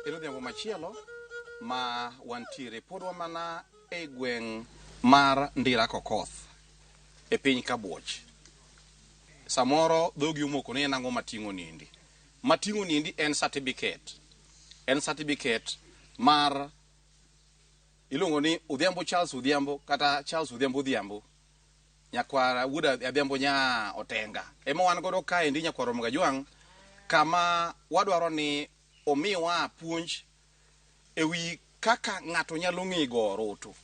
en odhiambo machielo ma wantiere pod wamana e gweng' mar Ndira Kokoth e piny Kabuoch. Samoro dhogi umoko ni en ang'o mating'o nindi. Mating'o nindi en certificate. En certificate mar iluongo ni Odhiambo Charles Odhiambo kata Charles Odhiambo Odhiambo. Nyakwara wuod Adhiambo nya Otenga. Ema wan godo kae ndi Nyakwaro Mgajwang' kama wadwaro ni omiwa puonj ewi kaka ng'ato nyalo ng'e go orutu.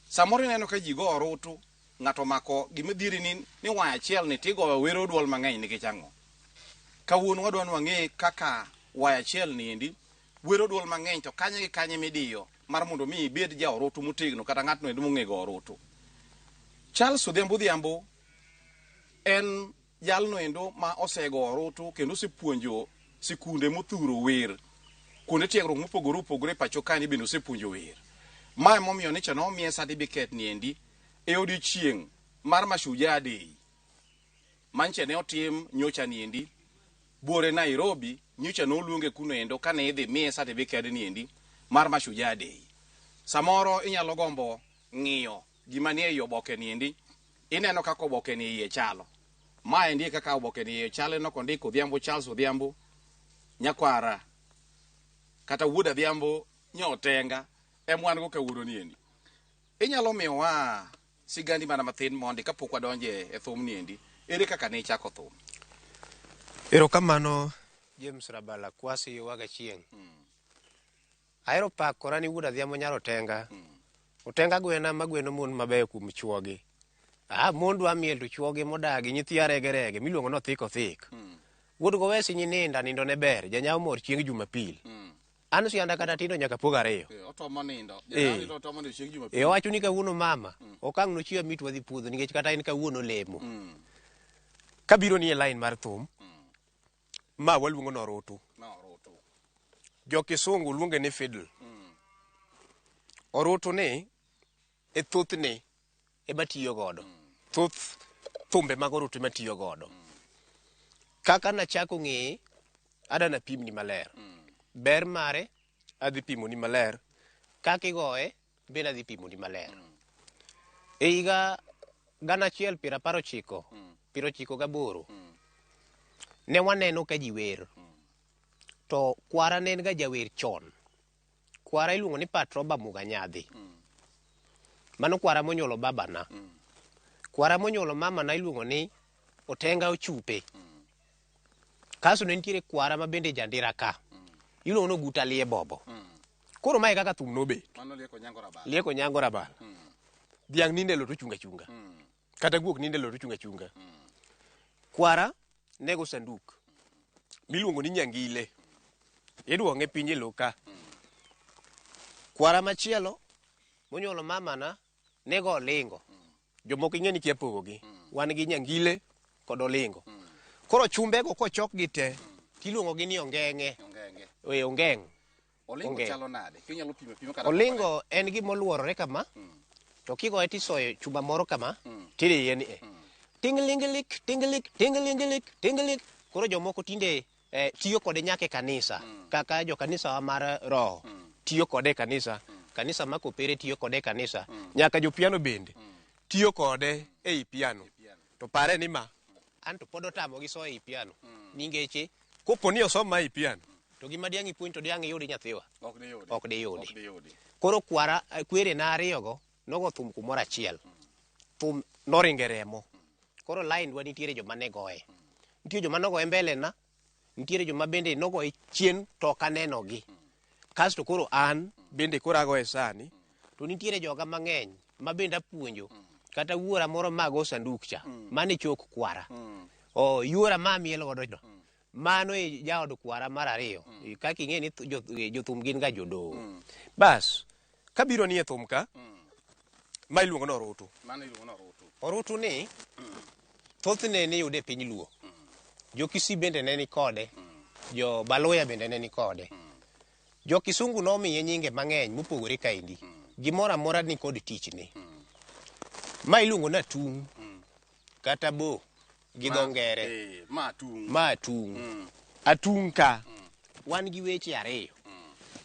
Samoro neno ka ji go orutu, ng'ato mako gimidhiri ni waya achiel ni tigo wero duol mang'eny nikech ang'o. Kawuono wadwa ni wang'e kaka waya achiel ni endi wero duol mang'eny to kanye gi kanye midiyo mar mondo mi ibed ja orutu motegno kata ng'atno endo mong'e go orutu. Charles Odhiambo Odhiambo en jalno endo ma osego orutu kendo osepuonjo sikunde mothuro wer. Kuonde tiegruok mopogore opogore pacho kani bende osepuonjo wer. Mae momiyo ni chano omiye certificate ni endi e odiochieng' mar Mashujaa Day. Manche ne otim nyocha ni endi buore Nairobi, nyocha no luonge kuno endo kane idhi miye certificate ni endi mar Mashujaa Day. Samoro inyalo gombo ng'iyo gima nie i oboke ni endi, ineno kaka oboke ni iye chalo. Mae ndiye kaka oboke ni iye chalo no kondiko Odhiambo Charles Odhiambo Nyakwara kata wuod Adhiambo nya Otenga wan go kawuono ni endi. Inyalo miyowa sigandi mana mathin mondi kapok wadonje e thum ni endi. Ere kaka ne ichako thum? Erokamano James Rabala Kwasi waga chieng'. Ahero pakora ni wuod Adhiambo nya Otenga. Otenga gwena magweno mon mabeyo kuom chuogi. Mon dwa miel to chuogi modagi nyithi arege miluongo no thiko thik. Wuod go wesi nyininda nindo ne ber janyaw mor chieng' Jumapil. An sianda kata tindo nyaka pog ariyo. Otomo nindo. Janyaw to otomo ni chieng' Jumapil. Wacho ni kawuono mama okang' no chia mit wadhi puodho nikech kata en kawuono lemo. Kabiro ni e line mar thum. Ma waluongo no orutu. Jo Kisungu luonge ni fiddle. Orutu ni e thuth ni e batiyo godo. Thuth thumbe mag orutu matiyo godo. Kaka na chako ng'e adana pimni maler. Ber mare adhi pimo ni maler. Kaka igoye bende adhi pimo ni maler. E higa 1998 ne waneno ka ji wer. To kwara ne en ga jawer chon. Kwara iluongo ni Patroba Muganyadhi. Mano kwara monyuolo babana. Kwara monyuolo mama na iluongo ni Otenga Ochupe. Kaso ne nitiere kwara ma bende Jandira ka. Iluongo no Guta Lie Bobo. Koro mae kaka thum nobe. Mano lieko nyango rabal. Lieko nyango rabal. Dhiang' ninde lo to chunga. Kata guok ninde lo to chunga. Kwara nego sanduk. Miluongo ni Nyangile. Iduong'e piny Loka. Kwara machielo monyuolo mama na nego Olingo. Jomoko ing'eni kia pogogi. Wan gi Nyangile kod Olingo. Koro chumbego kochok gi te tiluongo gi ni ongeng'e. Ongeng'. Olingo chalo nade? Kinyalo pimo kata. Olingo en gima oluorore kama. To kigoye tisoyo chuma moro kama. Tiriye ni tinglik. Koro jomoko tinde tiyo kode nyaka e kanisa. Kaka jo kanisa wa mar roho tiyo kode e kanisa. Kanisa ma kopere tiyo kode e kanisa. Nyaka jo piano bende tiyo kode e piano. To pare ni ma anto pod otamo gi so e piano. Ningeche kopo ni osom ma e piano to gima diang' ipuonj to diang' iyudi nyathiwa. Ok diyudi. Koro kwara kwere na ariyogo nogo thum kumoro achiel. Thum noringe remo. Koro line wa nitiere joma ne goye. Nitiere joma nogoye mbele na. Nitiere joma bende nogoye chien to kaneno gi. Kasto koro an bende koro agoye sani. To nitiere joga mang'eny ma bende apuonjo. Kata wuora moro mago sanduk cha. Mane chok kwara. Yuora ma miel godo no. Mano e jaod kwara mar ariyo. Kaka ing'e ni jothum gin ga jodoho. Bas, kabiro ni e thum ka, ma iluongo no orutu. Orutu ni, thothne ne yude piny Luo. Jo Kisii bende ne ni kode. Jo Baluya bende ne ni kode. Jo Kisungu nomiye nyinge mang'eny mopogore kaendi. Gimoro amora ni kod tichne. Ma iluongo na tung. Kata bo. Gi dho ngere. Ma tung. Atung ka. Wan gi weche ariyo.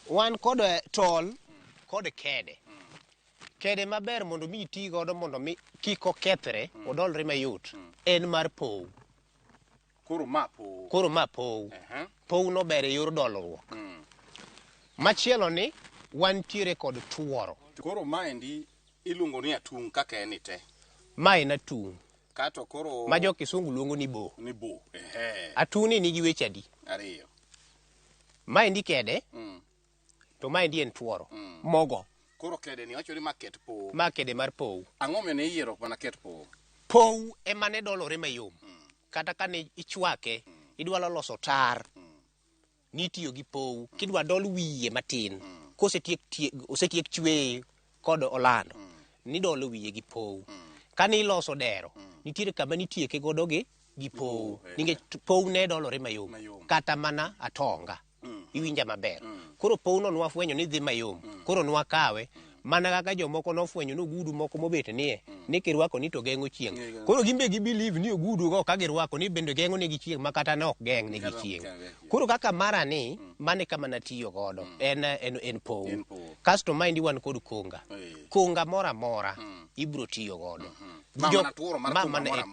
wan kod tol kod kede. Kede maber mondo mi iti godo mondo mi kik okethre odolre mayot en mar pow. Koro ma pow. Koro ma pow. Pow no ber e yor dolruok. Machielo ni wantiere kod tuoro. Koro ma endi iluongo ni atung' kaka en te. Ma en atung'. Kato koro ma jo kisungu luongo ni bo. Ni bo. Atung' ni nigi weche adi? Ariyo. Ma endi kede. To ma endi en tuoro. Mogo. Koro kede ni wacho ni market pow. Ma kede mar pow. Ang'o mene iyiero mana ket pow? Pow ema ne dolore mayom. Kata kane ichwake, idwaro loso tar. Nitiyo gi pow. Kidwa dol wiye matin. Osetiek chweye kod olando. Nidolo wiye gi pow. Kane iloso dero, nitiere kama nitieke godo gi pow. Nikech pow ne dolore mayom. Kata mana atonga. Iwinja maber. Koro pow no nwafwenyo ni dhi mayom. Koro nwakawe. Mana kaka jomoko nofwenyo nogudu moko mobet nie. Ni kirwako ni to geng'o chieng'. Koro gimbe gi believe ni ogudu go ka girwako ni bende geng'o negi chieng' makata ne ok geng' negi chieng'. Koro kaka mara ni, mane kama natiyo godo. En pow. Kasto ma indi wan kod konga. Konga mora mora. Ibro tiyo godo.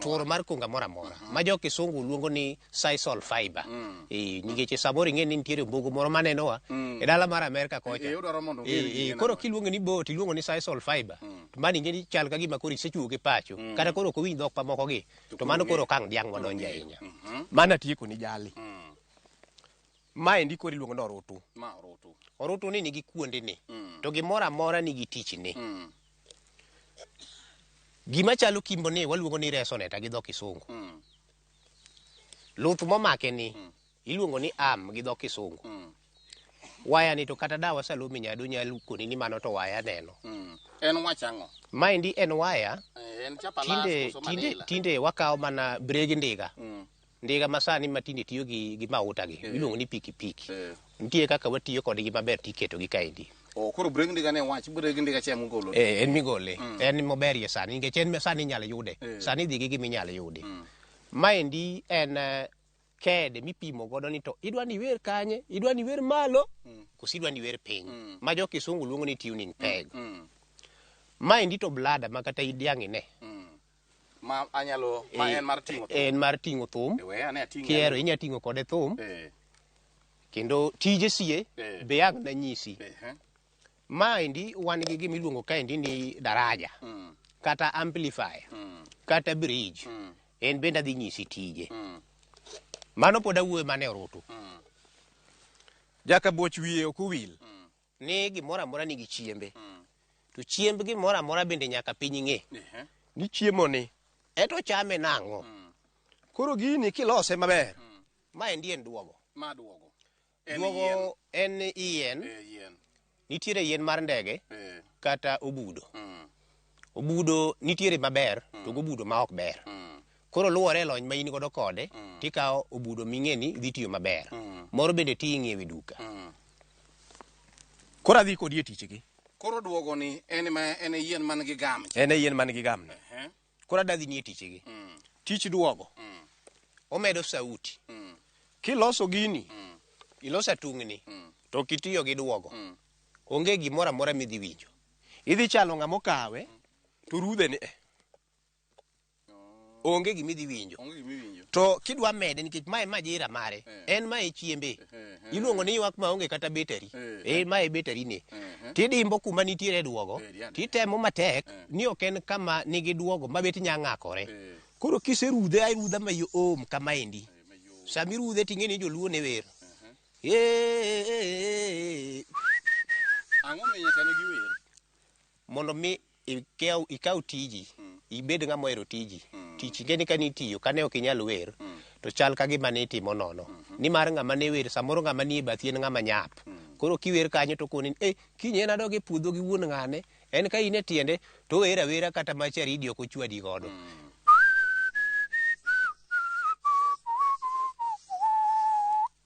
Tuoro mar konga mora mora. Ma jo kisungu luongo ni sisal fiber. Nikech samoro ing'e ni nitiere mbugu moro manenowa e dala mar Amerika kocha. Koro kiluongo ni bo tiluongo ni sisal fiber. To mano ing'e ni chal ka gima koro isechuoge pacho. Kata koro ok owinj dhok pa moko gi. To mano koro kang' dhiang' madonjo ahinya. Mana tieko ni jali. Ma endi koro iluongo ni orutu. Orutu ni nigi kuonde ni. To gimoro amora nigi tich ni. Gima chalo kimbo ni waluongo ni resoneta gi dho kisungu. Luth momake ni iluongo ni am gi dho kisungu. Waya ni to kata dawa Salome Nyado nyalo koni ni mano to waya neno. En wachang'o? Ma endi en waya. En chapalas tinde wakawo mana breg ndiga. Ndiga masani matinde tiyo gi mauta gi. Iluongo ni pikipiki. Nitie kaka watiyo kodgi maber tiketo gi kaendi. Koro breg ndiga ne wach breg ndiga chemo golo. En migole. En moberie sani nikech en sani inyalo yude. Sani dhi gi gima inyalo yude. Ma endi en kede mipimo godo ni to idwa ni wer kanye, idwa ni wer malo, kosi idwa ni wer piny. Ma jo kisungu luongo ni tuning peg. Ma endi to blada ma kata idiang' ine. Ma en mar ting'o thum. En mar ting'o thum. Kiero inya ting'o kode thum. Kendo tije sie be ang' na nyisi. Ma endi wan gi gima iluongo kaendi ni daraja. Kata amplifier. Kata bridge. En bende adhi nyisi tije. Mano pod awuoyo mane orutu. Jaka boch wiye ok owil. Ni gimoro amora nigi chiembe. To chiemb gimoro amora bende nyaka piny ing'e. Ni chiemo ni eto chame nang'o. Koro gini kilose maber. Ma endi en duogo. Ma duogo. Duogo en yien. Nitiere yien mar ndege kata obudo. Obudo nitiere maber to obudo ma ok ber. Koro luwore lony ma in godo kode, tikawo obudo ming'e ni dhi tiyo maber. Moro bende ti ing'iewe duka. Koro adhi kodi e tichgi. Koro duogo ni en yien man gi gam. En yien man gi gam. Koro adhi ni e tichgi. Tich duogo. Omedo sauti. Kiloso gini, iloso atung'ni, to kitiyo gi duogo. Onge gimoro amora midhi winjo. Idhi chalo ng'amo kawe, to rudhe ni onge gimidhi winjo. To kidwa mede nikech mae majira mare. En mae chiembe. Iluongo ni ywak maonge kata betari. Mae betari ne. Tidimbo kuma nitiere duogo. Titemo matek ni ok en kama nigi duogo mabet nyang'akore. Koro kiserudhe ayudha mayom kama endi. Sami rudhe ting'e ni joluo ne wer. Ang'o minyaka ne giwer? Mondo mi ikaw tiji. Ibed ng'ama ohero tiji. Tich ing'eni ka nitiyo kane ok inyal wer, to chal ka gima ne itimo nono. Nimar ng'ama ne wer, samoro ng'ama ni e bathi en ng'ama nyap. Koro kiwer kanyo to koni, kinye nadog e puodho gi wuon ng'ane, en ka in e tiende, to wer awera kata ma charidi ok ochwadi godo.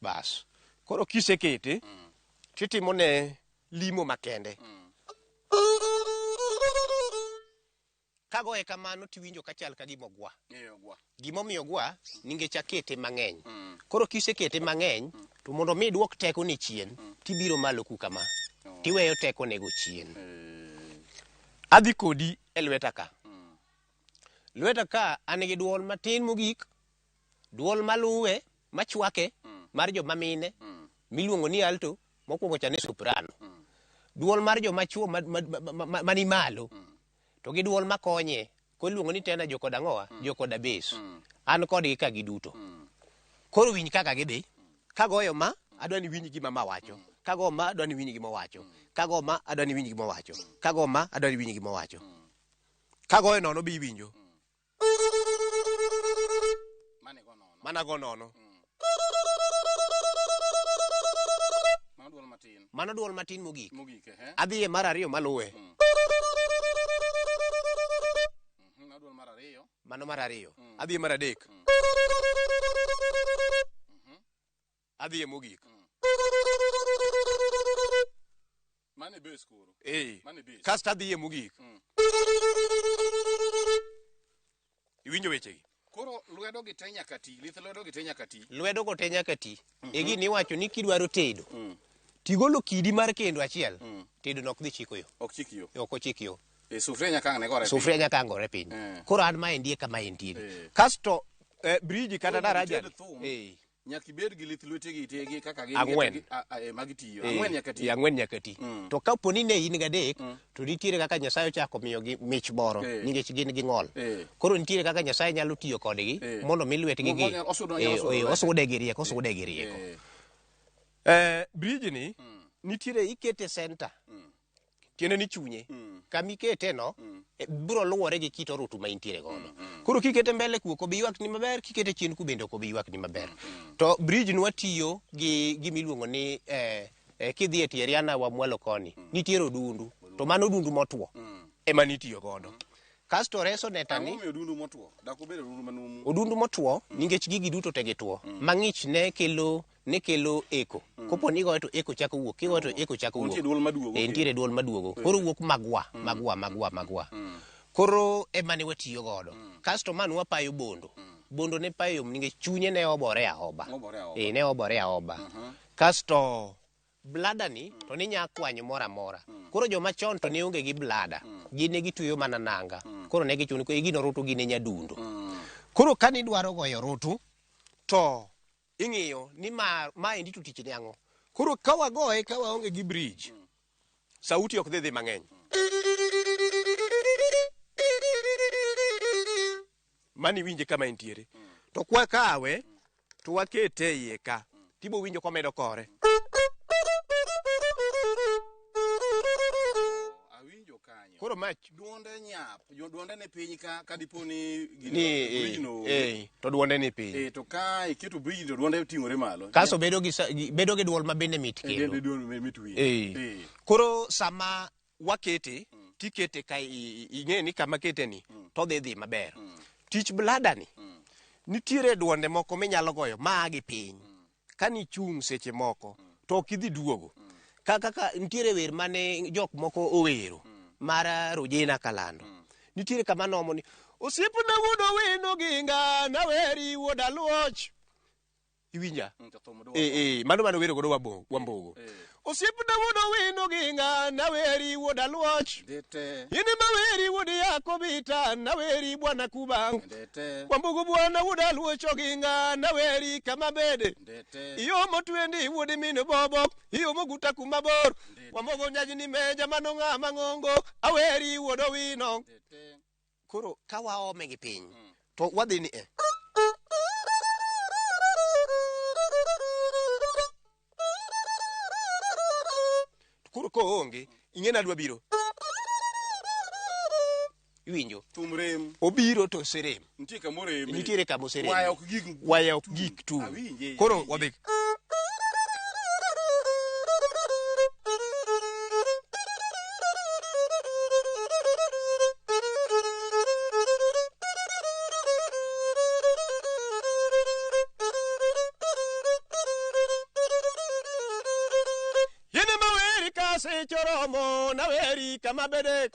Bas. Koro kisekete, titimo ne limo makende. Kagoe kamano tiwinjo kachal ka gima ogwa. Gimomiyo gwa, nikech akete mang'eny. Koro kisekete mang'eny, to mondo mi duok teko ni chien, tibiro malo ku kama tiweyo teko nego chien. Adhi kodi e lweta ka. Lweta ka an gi duol matin mogik, duol maluwe machwake mar joma mine miluongo ni alto, mokwongo cha ni soprano. Duol mar joma chuo mani malo to gi duol makonye koluongo ni tena jokoda ngoa, jokoda bass. An kodgi ka giduto. Koro winj kaka gidhi. Kagoyo ma adwani winj gima mawacho. Kago ma adwani winj gima wacho. Kago ma adwani winj gima wacho. Kago ma adwani winj gima wacho. Kagoyo nono bi winjo. Mana go nono. Mano duol matin mogik. Adhi e mar ariyo maluwe. Mano mar ariyo. Adhi e mar adek. Adhi e mogik. Mane bass koro. Mane bass. Kasta adhi e mogik. Iwinjo wechegi. Koro lwedo gi te nyaka ti, lith lwedo gi te nyaka ti. Lwedo go te nyaka ti. Egi ni wacho ni kidwaro tedo. Tigolo kidi mar kendo achiel. Tedo nok dhi chiko yo. Ok chik yo. Ok ochik yo. Sufria nyaka ne gore. Sufria nyaka ngore piny. Koro an ma endie kama entie. Kasto bridge kata daraja. Nyaka ibed gi lith lwetegi tegi kaka gi magi tiyo. Ang'wen nyaka ti. Ang'wen nyaka ti. To kapo ni ne in gadek to nitiere kaka Nyasaye ochako miyogi mich moro nikech gin gi ng'ol. Koro nitiere kaka Nyasaye nyalo tiyo kodgi mondo mi lwetgi gi osude gi rieko, osude gi rieko. Bridge ni nitiere ikete center. Tiende ni chunye. Kamikete no biro luwore gi kit orutu ma intiere godo. Koro kikete mbele ku ko biywak ni maber, kikete chien ku bende ko biywak ni maber. To bridge no watiyo gi gimiluongo ni kidhi e Tieriana wa mwalo koni. Nitiere odundu, to mano odundu motwo ema nitiyo godo. Kasto reso netani odundu motwo. Dako bedo odundu manumu. Odundu motwo nikech gigi duto te gitwo. Mang'ich ne kelo eko. Kopo ni goyo to eko chako wuok, kigoyo to eko chako wuok. Nitiere duol maduogo. Nitiere duol maduogo. Koro wuok magwa. Koro ema ne watiyo godo. Kasto manu wapayo bondo. Bondo ne payo nikech chunye ne obore ahoba. Ne obore ahoba. Kasto blada ni to ni nya kwanyo mora mora. Koro joma chon to ne onge gi blada. Gin ne gituyo mana nanga. Koro ne gichuni ko gino rutu gi ne nyadundo. Koro kani dwaro goyo rutu to ing'iyo ni ma endi to tich ne ang'o. Koro ka wagoye ka waonge gi bridge, sauti ok dhi mang'eny. Mani winje kama entiere. To kwa kawe to wakete iye ka. Tibo winjo komedo kore. Koro mach duonde nyap, duonde ne piny ka diponi gino to duonde ni piny. To ka iketo bridge to duonde ting'ore malo. Kaso bedo gi duol ma bende mit kendo. Koro sama wakete, tikete ka ing'e ni kama kete ni to dhi maber. Tich blada ni nitiere duonde moko minyalo goyo magi piny. Kani chung seche moko to ok idhi duogo. Kaka nitiere wer mane jok moko owero. Mara Rojena Kalando. Nitiere kama nomo ni osiepna wuodo wino ginga na weri wuoda luoch. Iwinja? Mano wero godo wambogo. Osiepna wuodo wino ginga na weri wuoda luoch. Yini maweri wuodi yako bita na weri bwana kubang. Wambogo bwana wuoda luoch ginga na weri kama bede. Iyo motwendi wuodi mino bobo. Iyo moguta kumabor. Wambogo nyaji ni meja manonga mangongo. Aweri wuodo wino. Koro kawa ome gi piny. To wadhi ni Kuro ko onge, ing'ena dwa biro. Iwinjo? Tumrem. Obiro to serem. Nitiere kamo serem. Waya ok gik tu. Koro wadhi. Choromo na weri kama bedek.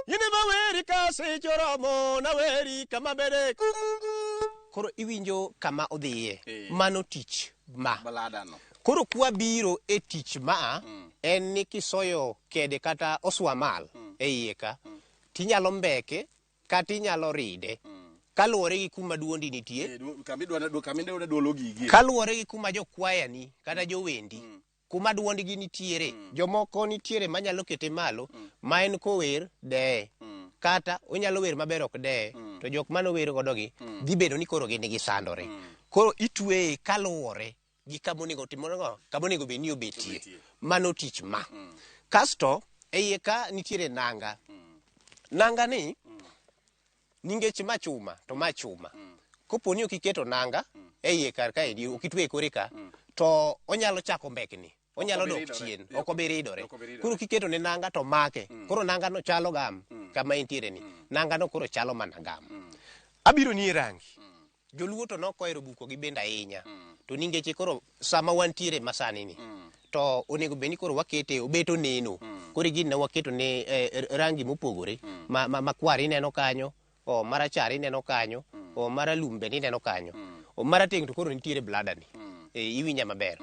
Yine maweri kase choromo na weri kama bedek. Koro iwinjo kama odhiye. Mano tich ma. Balada no. Koro kwa biro e tich ma en ni kisoyo kede kata oswamal e iye ka tinyalo mbeke kata inyalo ride kaluwore gi kuma duondi nitie, kaluwore gi kuma jokwayani kata jowendi kuma duondgi nitiere. Jomoko nitiere manyalo kete malo ma en kower deye kata onyalo wer maber ok deye, to jok manower godogi dhi bedo ni koro gin gisandore. Koro itweye kaluwore gi kamonego timorego, kamonego bed ni obetie. Mano tich ma. Kasto e iye ka nitiere nanga. Nanga ni ningech ma chuma to ma chuma. Kopo ni okiketo nanga e iye kar kaendi, okitweye kore ka, to onyalo chako mbekni. Onyalo dok chien, ok obi ridore. Koro kiketo ne nanga to make. Koro nanga no chalo gam kama entiere ni. Nanga no koro chalo mana gam. Abiro ni rangi. Joluo to nokohero buko gi benda ahinya. To ningeche koro sama wantiere masani ni. To onego bed ni koro wakete obeto neno. Koro gin na waketo ne rangi mopogore. Makwar ineno kanyo, o marachar ineno kanyo, o maralum bende ineno kanyo. O marateng' to koro nitiere blada ni. Iwinja maber.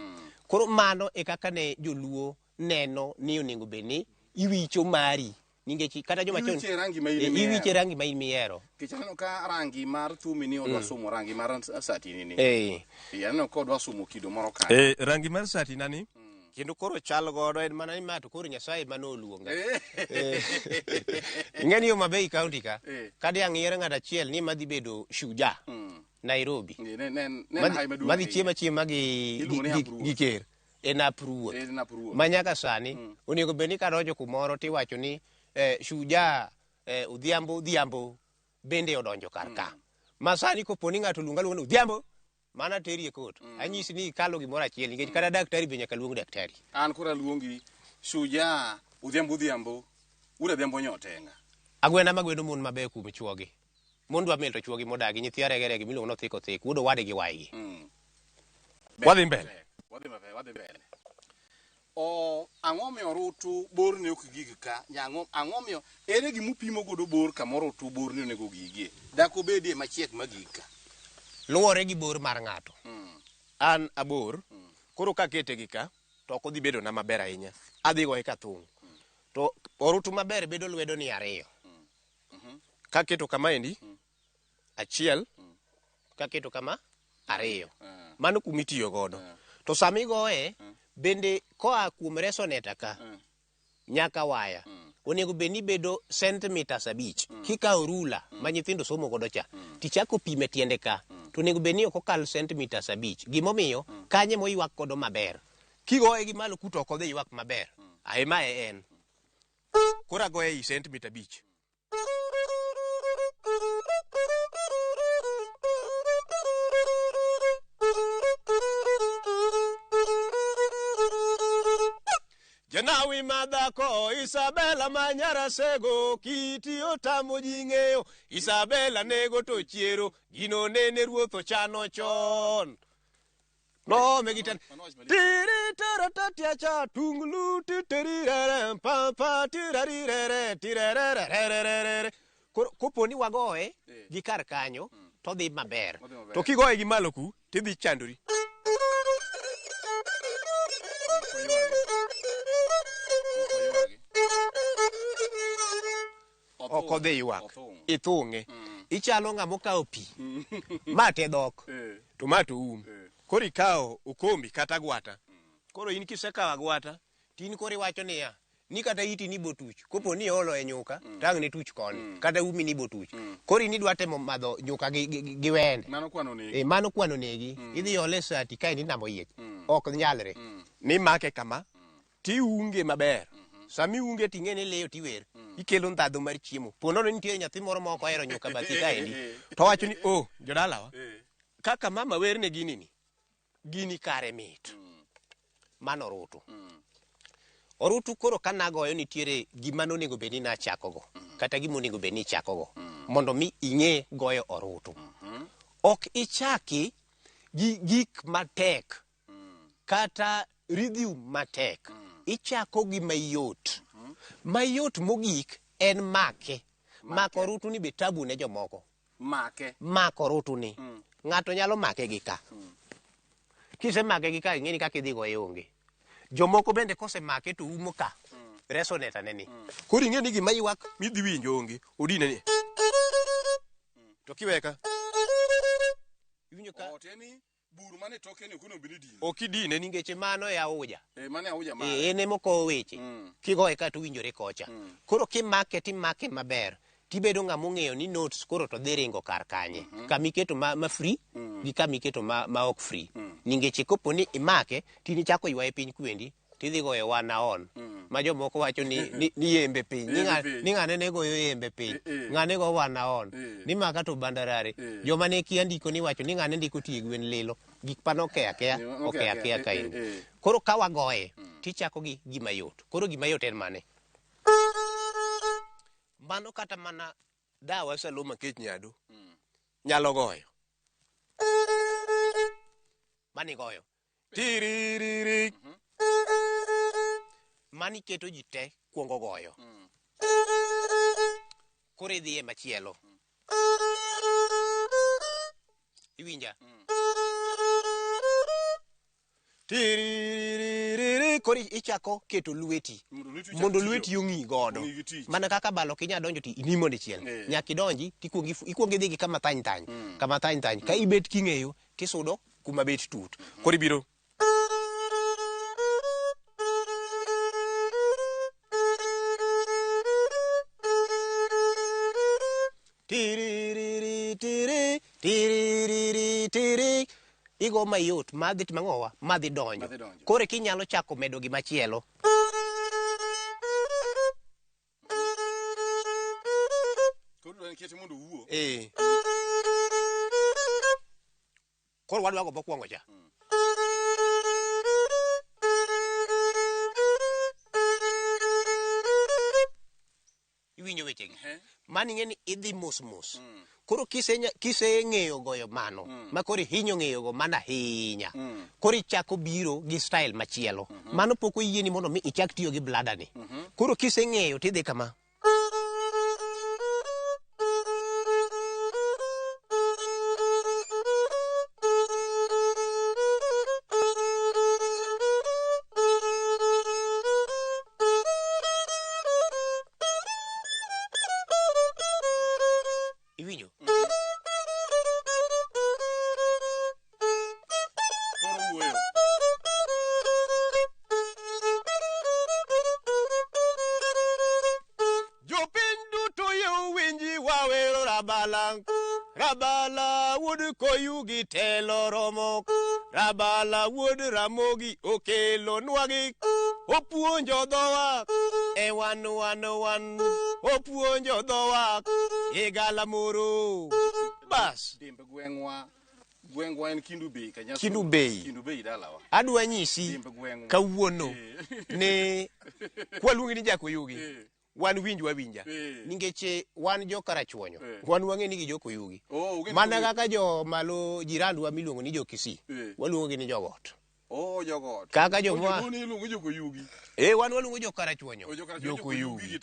Koro mano e kaka ne joluo neno ni onego bed ni iwicho mari. Ningechi kata joma chon iwiche rangi ma in mihero. Kichano ka rangi mar thumi ni odwa sumo rangi mar sati ni. Yaneno ko odwa sumo kido moro kanyo. Rangi mar sati nani? Kendo koro chal godo en mana ni ma to koro Nyasaye mano oluonga. Ing'eni yo Mabei County ka, kadi ang'iyere ng'at achiel ni madhi bedo Shujaa Nairobi. Madhi chiema gi ker. En apruoth. Manyaka sani, onego bed ni kadonjo kumoro tiwacho ni Shujaa Odhiambo bende odonjo kar ka. Masani kopo ni ng'ato luonga luonga Odhiambo, mana teri e kot. Anyisi ni kalo gimoro achiel nikech kata daktari be nyaka luong daktari. An kora luongi Shujaa Odhiambo, ura Odhiambo nyotenga. Agwenda magwendo mon maber kuom chuogi. Mon dwa mel to chuogi modagi, nyithi arege miluongo no thiko thik, wuodo wade gi waigi. Wadhi mbele. Ang'o miyo orutu bor ne ok gig ka? Ang'o miyo ere gimupimo godo bor kamoro orutu bor ne onego gigie? Dako bedie machiek magig ka. Luwore gi bor mar ng'ato. An abor, koro kakete gi ka, to ok odhi bedo na maber ahinya. Adhi goye ka thung'. To orutu maber bedo lwedo ni 2. Kaketo kama endi, achiel, kaketo kama 2. Mano kumitiyo godo. To samigoye, bende koa kuom resoneta ka, nyaka waya. Onego bed ni bedo centimeters 5. Kikawo rula ma nyithindo somo godo cha, tichako pime tiende ka, to onego bed ni ok okal centimeters 5. Gimomiyo kanye moywak godo maber. Kigoye gi malo kuto ok odhi ywak maber. Aema en. Kora goye i centimeter 5. Janawi madhako Isabela manyara sego, kiti otamo jing'eyo, Isabela nego to chiero, gino nene ruoth ochano chon. No megitan tiri taratatia cha tunglu tirirere papa tirirere tirere. Kopo ni wagoye gi kar kanyo to dhi maber. To kigoye gi malo ku tidhi chandori. Ok odhi ywak. Ithung'e. Ichalo ng'amo kawo pi. Ma te dhok. To ma to Koro ikawo okombi kata agwata. Koro in kisekawo agwata, tin koro iwacho niya, ni kata iti ni botuch. Kopo ni olo e nyuka, tang' ne tuch koni. Kata umi ni botuch. Koro in idwa temo madho nyuka gi wende. Mano kwano negi. Mano kwano negi. Idhi ole sati ka ni namo yiech. Ok nyalre. Ni make kama. Ti unge maber. Sami unge ting'e ni leyo tiwer. Ikelo ndhadho mar chiemo. Ponono nitie nyathi moro ma ok ohero nyuka bathi kaendi. To wacho ni, jodalawa. Kaka mama werne gini kare mit. Mano orutu. Orutu koro kanagoyo nitiere gima nonego bed ni nachakogo. Kata gima onego bed ni ichakogo. Mondo mi ing'e goyo orutu. Ok ichaki gi gik matek. Kata rhythm matek. Ichako gi mayot. Mayot mogik en make. Mako orutu ni be tabu ne jomoko. Mako orutu ni. Ng'ato nyalo make gi ka. kisemake gi ka ing'eni kaka idhi goye onge. Jomoko bende kosemake to umo ka resonate aneni. Koro ing'eni gima ywak midhi winjo onge odine ni. To kiweka iwinjo ka Oteni buru mane toke ni kuno bini dine. okidine ningeche mano e auja. Mane auja mare. Ene moko weche. Kigoye ka to winjore kocha. Koro kimake timake maber. Tibedo ng'ama ong'eyo ni notes koro to dhi ringo kar kanye. Kamiketo ma free gi kamiketo ma ok free. Ningeche kopo ni imake tini chako ywaye piny kwendi tidhi goyo one on. Ma jomoko wacho ni yembe piny. Ni ng'ane ne goyo yembe piny. Ng'ane go one on. Ni maka to bandarare. Joma ne kia ndiko ni wacho ni ng'ane ndiko tie gwen lilo. Gik pano okea kain. Koro ka wagoye tichako gi gima yot. Koro gima yot en mane? Mano kata mana dawa Saloma Kech Nyado nyalo goyo. Mani goyo. Tiririri. Mani keto ji te kuongo goyo. Koro idhiye machielo. Iwinja? Tiririri. Koro ichako keto lweti. Mondo lweti ong'i godo. Mana kaka balo kinya donjo ti inimo dichiel. Nyaka idonji ikuongo idhi gi kama thany thany. Kama thany thany. Ka ibet king'eyo tisudo kuma bet tut. Koro ibiro. Tiririri tiri tiririri tiri. Igo mayot madhi mang'owa madhi donjo. Koro kinyalo chako medo gi machielo. Koro en kete mondo wuo. Koro wadwa go mokwongo cha. Iwinjo weche gi. Mani ng'eni idhi mos mos. Koro kise ng'eyo goyo mano, ma koro hinyo ng'eyo go mana hinya. Koro ichako biro gi style machielo. Mano pok oyieni mondo mi ichak tiyo gi blada ni. Koro kise ng'eyo tidhi kama. Iwinjo? Rabala wood koyugi telo romo. Rabala wood ramogi okelo nwagi. Opuonjo dhowa e wan. Opuonjo dhowa e galamoro. Bas. Dimbe gwengwa en Kindu Bei kanya. Kindu Bei dalawa. Adwa nyisi kawuono ne kwaluongi ni Jakoyugi. Wan winja. Ningeche wan jo karachuonyo. Wan wang'e ni gi Jokoyugi. Mana kaka jo malo jirandwa miluongo ni Jo-Kisii. Waluongo ni jogot. Jogot. Kaka jomwa. Ni iluongo Jokoyugi. Wan waluongo jo karachuonyo. Jokoyugi.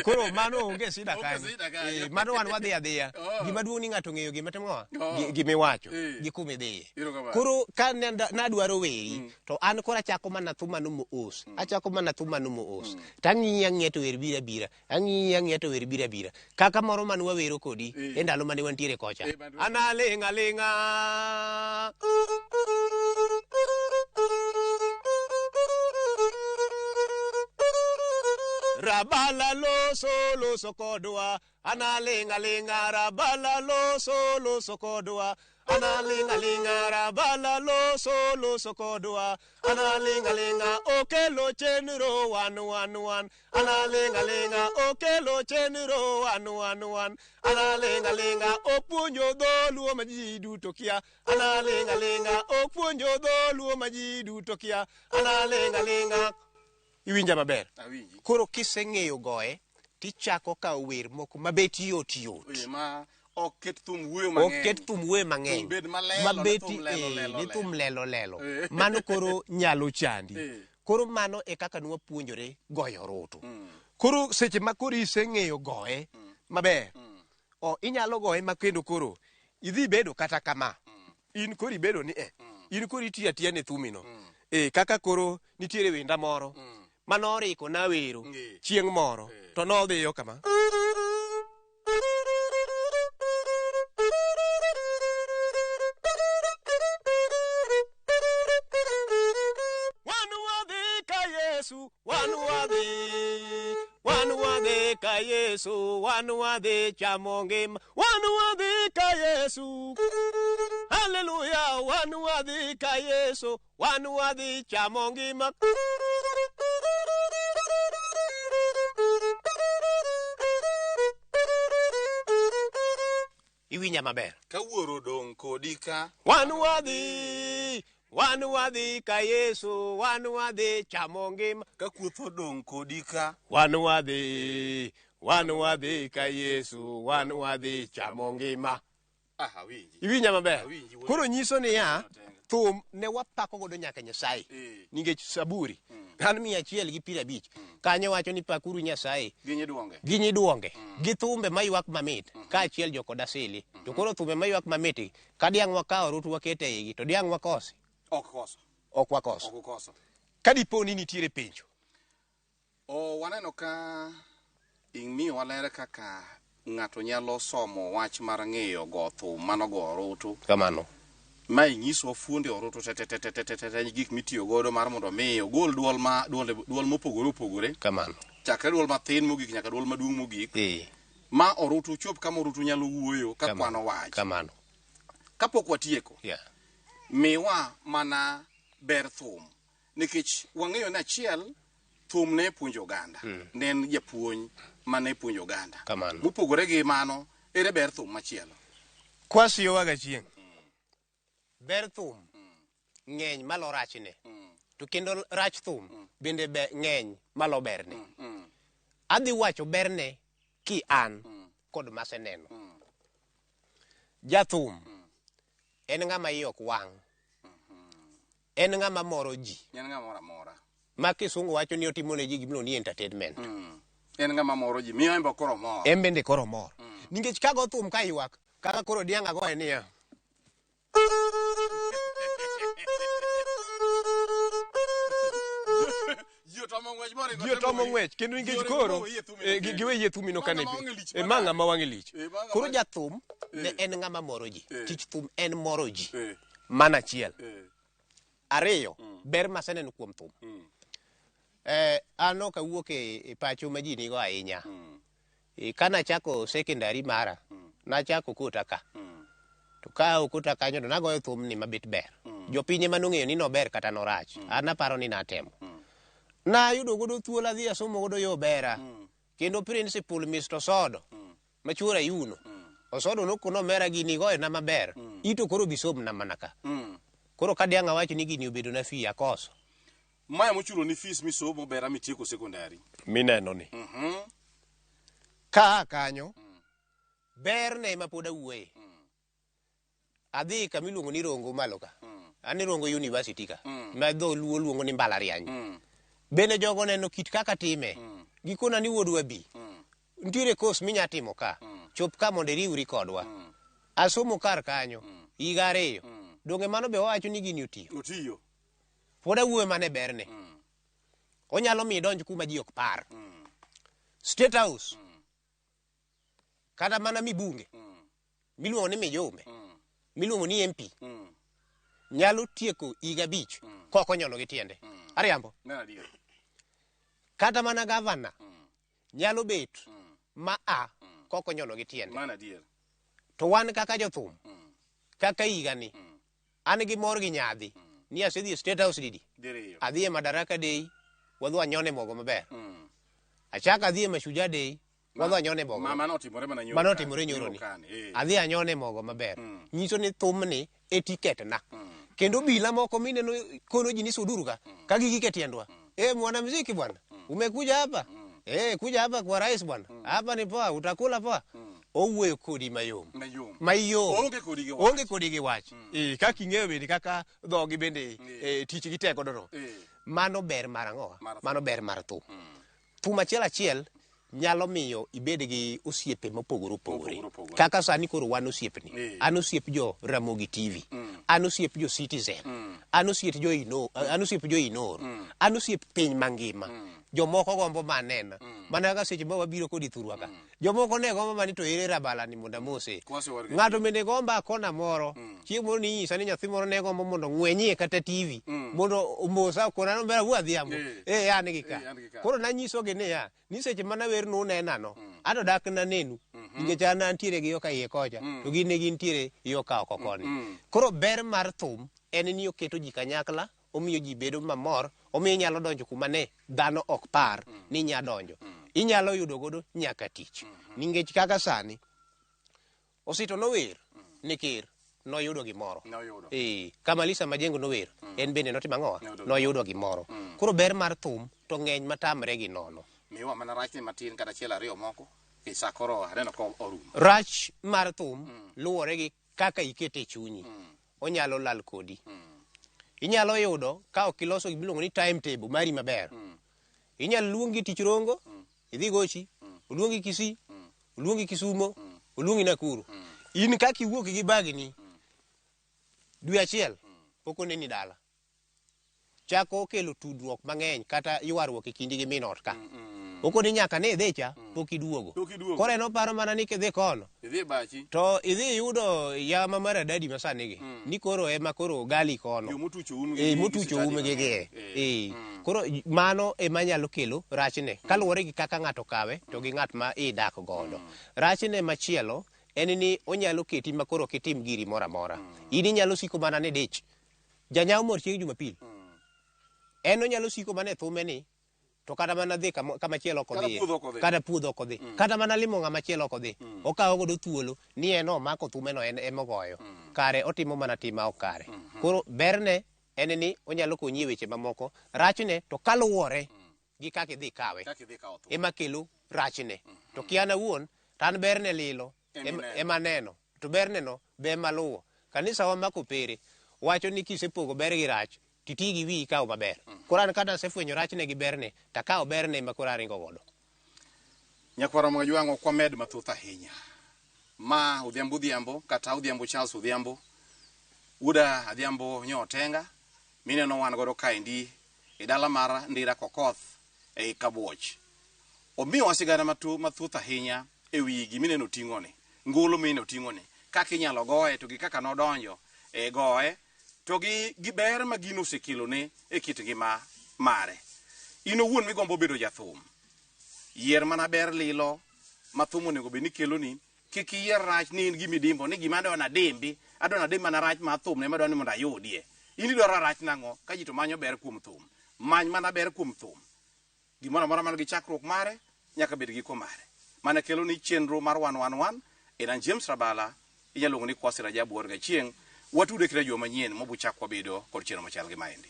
Koro mano onge sida kanyo. Mano wan wadhi adhiya. Gima duong' ni ng'ato ng'eyo gima timowa. Gimiwacho. Gi kumidhiye. Koro ka nadwaro weri to an kora chako mana thuma no moos. Achako mana thuma no moos. Tang'iya ng'e to wer bira. Ang'iya to wer bira. Kaka moro man wawero kodi e ndalo mane wantiere kocha. Analinga. Rabala loso kodwa. Analinga rabala loso kodwa. Analinga rabala loso kodwa. Analinga okelo chenro wan. Analinga okelo chenro wan. Analinga opuonjo dholuo ma ji duto kia. Analinga opuonjo dholuo ma ji duto kia. Analinga. Iwinja maber. Awinji. Koro kiseng'eyo goye tichako ka wer moko mabet yot. Ma ok ket thum wuoyo mang'eny. Bed mabeti ni thum lelo. Mano koro nyalo chandi. Koro mano e kaka nwapuonjore goyo orutu. Koro seche ma koro iseng'eyo goye maber. Inyalo goye makendo koro idhi bedo kata kama. In koro ibedo ni in koro itiyo atiya ne thumino. Kaka koro nitiere wenda moro manoriko na wero chieng' moro to nodhiyo kama. Ka Yesu wan wadhi chamo ngima, wan wadhi ka Yesu, haleluya, wan wadhi ka Yesu, wan wadhi chamo ngima. Iwinja maber. Ka wuoro dong kodi ka Wan wadhi ka Yesu, wan wadhi chamo ngima. ka kuoth odong kodi ka Wan wadhi ka Yesu, wan wadhi chamo ngima. winji. Iwinja maber. Awinji, wuoro. Koro nyiso ni ya thum ne wapako godo nyaka Nyasaye. Nikech Saburi an 150 kanyo wacho ni pakuru Nyasaye Ginyi duonge. gi nyiduonge gi thumbe maywak mamit kaachiel jokod asili. To koro thumbe maywak mamit ka diang' wakawo rut wakete igi to diang' wakosi Ok koso. ok wakoso. Ok koso. Ka dipo ni nitiere penjo. Waneno ka ing'miyo walere kaka ng'ato nyalo somo wach mar ng'eyo go thum mano go orutu. Kamano. Ma ing'iso fuonde orutu te gik mitiyo godo mar mondo mi ogol duol mopogore opogore. Kamano. Chakre duol mathin mogik nyaka duol maduong' mogik. Ma orutu chop kama orutu nyalo wuoyo ka kwano wach. Kamano. Kapok watieko. Yeah. Miwa mana ber thum. Nikech wang'eyo ni achiel thum ne puonjo oganda. Ne en japuonj mane puonjo oganda. Kamano. Mopogore gi mano, ere ber thum machielo? Kwasiyo waga chieng'. Ber thum ng'eny malo rachne. To kendo rach thum bende ng'eny malo berne. Adhi wacho berne ki an kod maseneno. Jathum en ng'ama iye ok wang'. En ng'ama moro ji. En ng'ama moro amora. Ma kisungu wacho ni otimo ne ji gimno ni entertainment. En ng'ama moro ji. Miyo embe koro mor. En bende koro mor. Nikech kago thum ka ywak kaka koro diang' agoye niya. Ji otomo ng'wech kendo nikech koro giwe yie thumino kane ma ng'ama wang'e lich. Koro jathum ne en ng'ama moro ji. Tich thum en moro ji. Mana achiel. Ariyo, ber maseneno kuom thum. An ok awuok e pacho ma ji nigo ahinya. Kanachako secondary mara, nachako kota ka. To ka okota kanyo to nagoyo thum ni mabit ber. Jopinye manong'eyo ni nober kata norach. An naparo ni natemo. Nayudo godo thuolo adhi asomo godo yo bera. Kendo principal Mr. Sodo machuora yuno. Osodo nokono mera gini goyo na maber. Ito koro bisom na manaka. Koro ka diang' awacho ni gini obedo na fi akoso. Maya mochulo ni fees misomo bera mitieko secondary. Mineno ni. Ka kanyo ber ne ma pod awuoye. Adhi kamiluongo ni Rongo malo ka. An Rongo University ka. Ma dho luo luongo ni Mbalariany. Bende jogo neno kit kaka time. Gikona ni wuodwa bi. Ntiere kos minya timo ka. Chop ka mondo iriwri kodwa. Asomo kar kanyo. Higa 2. Donge mano be wacho ni gini otiyo. Otiyo. Pod awuoyo mane berne. Onyalo mi donj kuma ji ok par. State House. Kata mana mibunge. Miluongo ni mijumbe. Miluongo ni MP. Nyalo tieko higa 5 kokonyono gi tiende. Ariambo. Kata mana gavana nyalo bet ma kokonyono gi tiende. To wan kaka jothum, kaka higa ni, an gi mor gi nyadhi, ni asedhi State House didi. Adhi e Madaraka Day, wadho anyone mogo maber. Achaka adhi e Mashujaa Day, wadho anyone mogo. Manotimore nyoro ni. Adhi anyone mogo maber. Nyiso ni thum ni etiket na. Kendo bila moko mineno kono ji ni suduru ka gigi tiendwa. Mwanamuziki bwana, umekuja hapa? Kuja hapa kwa rais bwana. Hapa ni poa, utakula poa. Owuoyo kodi mayom. Onge kodi gi wach. Kaka ing'eyo bende kaka dhogi bende tich gi teko dono. Mano ber mar ang'owa. Mano ber mar thum. Thum achiel nyalo miyo ibed gi osiepe mopogore opogore. Kaka sani koro wan osiepni. An osiep jo Ramogi TV. an osiep jo Citizen, an osiep jo Inoro, an osiep piny mangima. Jomoko gombo manena. Mana ka seche ma wabiro kodi thurwa ka. Jomoko ne gombo mani to ere rabala ni mondo mose. Ng'ato mene gomba kona moro. Chieng' moro ni nyisa ni nyathi moro ne gombo mondo ng'wenyie kata TV. Mondo mosa kona no mbera adhiambo. An gi ka. Koro nanyisogi niya, ni seche mana wer no nenano. Ado dak na nenu. Nikech an antiere gi yo ka iye kocha. To gin ne gintiere yo ka oko koni. Koro ber mar thum en ni oketo ji kanyakla, omiyo ji bedo mamor, omiyo inyalo donjo kuma ne dhano ok par ni nya donjo. Inyalo yudo godo nyaka tich. Nikech kaka sani Osito nower ni ker noyudo gimoro. Kama Lisa Majengo nower, en bende notimo ang'owa, noyudo gimoro. Koro ber mar thum to ng'eny matamre gi nono. Miwa mana rach ni matin kata achiel ariyo moko. Isakoro aneno ko orumo. Rach mar thum luwore gi kaka ikete chunyi. Onyalo lal kodi. Inyalo yudo ka ok iloso gimiluongo ni timetable mari maber. Inyalo luongi tich Rongo, idhi Gochi, oluongi Kisii, oluongi Kisumo, oluongi Nakuru. In kaka iwuok gi bagni dwe achiel pok oneni dala. Chako kelo tudruok mang'eny kata ywaruok e kindi gi min ot ka. Okoni nyaka ne idhi cha pok iduogo. Koro en oparo mana ni kidhi kono. Idhi bachi. To idhi yudo yama mar adadi masani gi. Ni koro ema koro gali kono. Motucho umgi. Motucho umgi gi. Koro mano ema nyalo kelo rachne. Kaluwore gi kaka ng'ato kawe to gi ng'at ma idak godo. Rachne machielo en ni onyalo keti makoro kitim giri mora mora. In inyalo siko mana ni dich. Janyaw mor chieng' Jumapil. En onyalo siko mana e thume ni. To kata mana dhi kama chielo kodhi. Kata puodho kodhi. Kata mana limo ng'ama chielo kodhi. Okawo godo thuolo ni en omako thume no en emogoyo. Kare otimo mana tima ok kare. Koro berne en ni onyalo konyi e weche mamoko. Rachne to kaluwore gi kaka idhi kawe. Ema kelo rachne. To kian awuon, tan berne lilo. Ema neno. To berne no be maluwo. Kanisa wa Makopere wacho ni kisepogo ber gi rach. Titi gi wi ikaw maber. Koran kata sefwenyo rachne gi berne, takaw berne ma kora ringo godo. Nyakwara mga juango kwa med mathuth ahinya. Ma udhiambo kata udhiambo Charles udhiambo. Uda adhiambo nyotenga. Mine no wan godo kaendi e dala mar Ndira Kokoth e Kabuoch. Omiyo wasigana mathuth ahinya e wi gimine no ting'one. Ngolo mine no ting'one. Kaka inyalo goye to gi kaka nodonjo e goye. To gi ber ma gino osekilone e kit ngima mare. In owuon migombo bedo jathum. Yier mana ber lilo ma thum onego bed ni keloni. Kik iyier rach ni in gimidimbo ni gima adwa nadimbi mana rach ma thum ne madwa ni mondo ayudie. In idwaro rach nang'o ka ji to manyo ber kuom thum. Many mana ber kuom thum. Gimoro amora man gi chakruok mare nyaka bed gi ko mare. Mana keloni chenro mar 111 en James Rabala, inyalo luongo ni Kwasi Rajabu Orga chieng'. Watude kira joma manyien mobuchak wabedo kod chenro machal gi maendi.